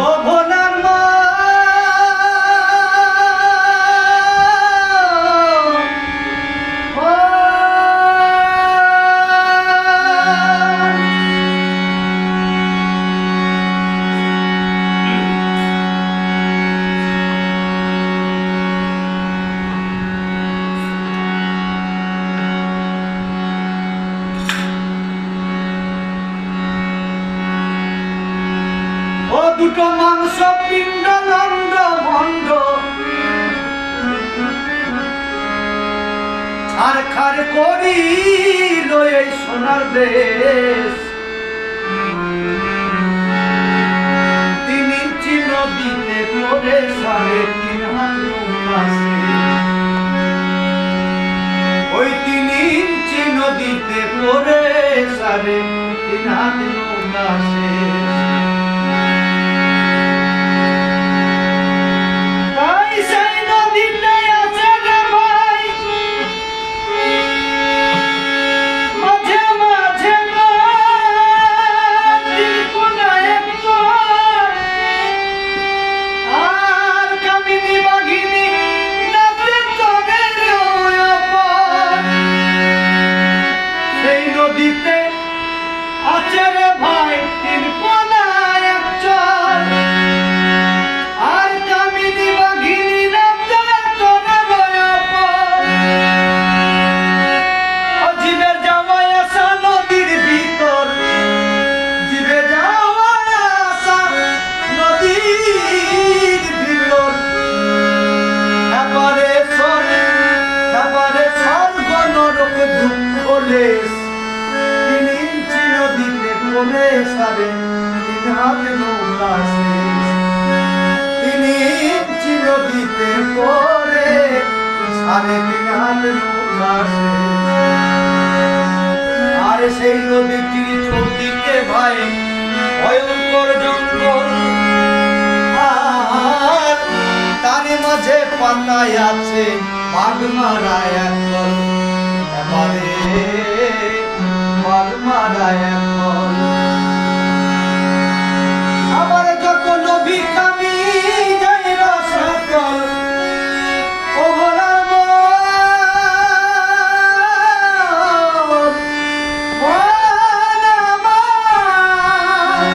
ও ভোলার মা দুটো মাংস পিণ্ড লন্ড ভণ্ড আর খার করিল এই সোনার দেশ 3 ইঞ্চি নদীতে পড়ে 3.5 হাত নৌকা ওই 3 ইঞ্চি নদীতে পড়ে 3.5 হাত নৌকা আর সেই নদীটির চৌদিকে ভাই ভয়ঙ্কর জঙ্গল আর তার মাঝে পাতায় আছে বাঘমারা এক দল এবারে বাঘমারা এক